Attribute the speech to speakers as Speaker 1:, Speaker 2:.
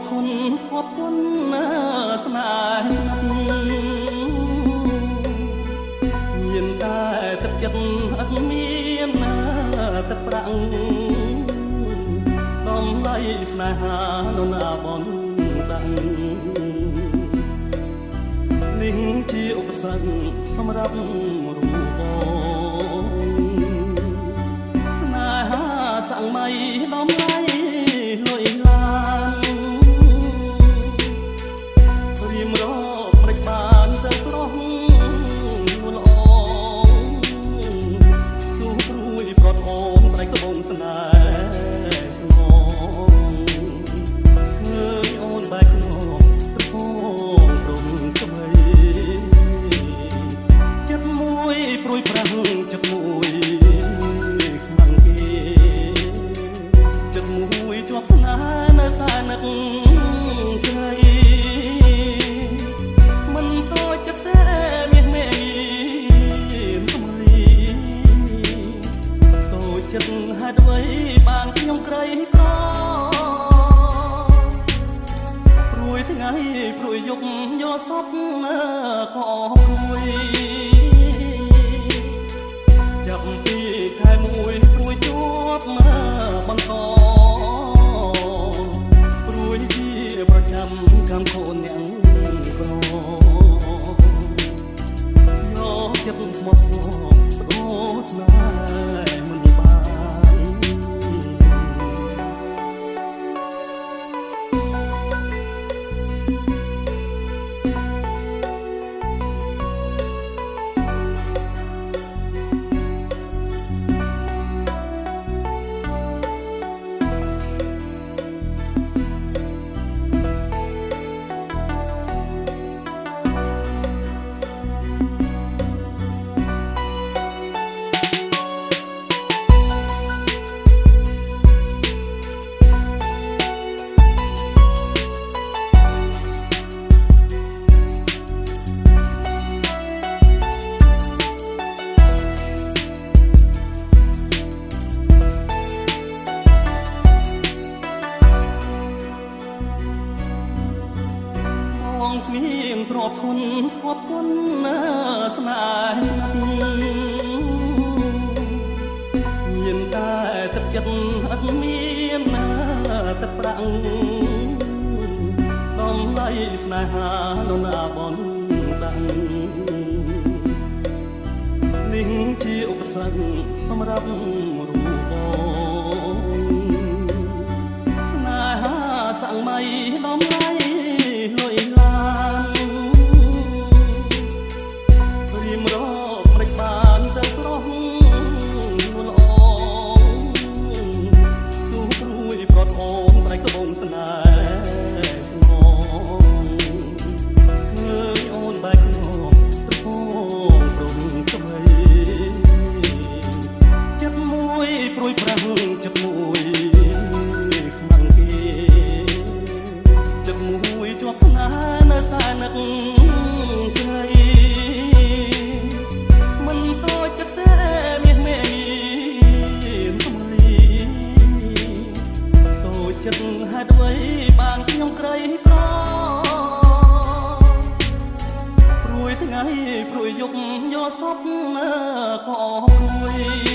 Speaker 1: ធនខប់គុណស្នេហ៍មានតែទឹកចិត្តអត់មានទឹកប្រាំងដំឡៃស្នេហានរណាបនតាំងនេះជាឧបសគ្គសម្រាប់រូបបងស្នេហាសាំងមៃដំឡៃលុយឡានរៀមរកព្រិចបានទៅស្រស់ល្អស៊ូព្រួយប្រត់អូនប្រៃក្បូនស្នេហ៍ស្ងងឃើញអូនបែកក្នុងត្រពងព្រំថ្មីចិត្តមួយព្រួយប្រាំងចិត្តមួយខ្មាំងគេចិត្តមួយជាប់ស្នេហ៍នៅតែនឹកស្រីមិនតូចចិត្តតែមានមេថ្មីតូចចិត្តហេតុអ្វីបានខ្ញុំក្រីក្រព្រួយថ្ងៃព្រួយយប់យកសពក៏ព្រួយចាប់ពីខែមួយព្រួយជាប់បន្តព្រួយជាប្រចាំកម្មខូនអ្នកក្រយកចិត្តស្មោះស្មោះបដូរស្នេហ៍មិនបានគ្មានប្រធនខប់គុណស្នេហ៍មានតែទឹកចិត្តអត់មានទឹកប្រាំងដំឡៃស្នេហានរណាបនតាំងនេះជាឧបសគ្គសម្រាប់រូបបងស្នេហាសាំងមៃដំឡៃលុយឡានរៀមរកព្រិចបានទៅស្រស់ល្អស៊ូព្រួយប្រត់អូនប្រៃក្បូនស្នេហ៍ស្ងងឃើញអូនបែកក្នុងត្រពងព្រំថ្មីចិត្តមួយព្រួយប្រាំងចិត្តមួយខ្មាំងគេចិត្តមួយជាប់ស្នេហ៍នៅតែនឹកស្រីមិនតូចចិត្តតែមានមេថ្មីតូចចិត្តហេតុអ្វីបានខ្ញុំក្រីក្រព្រួយថ្ងៃព្រួយយប់យកសពក៏ព្រួយ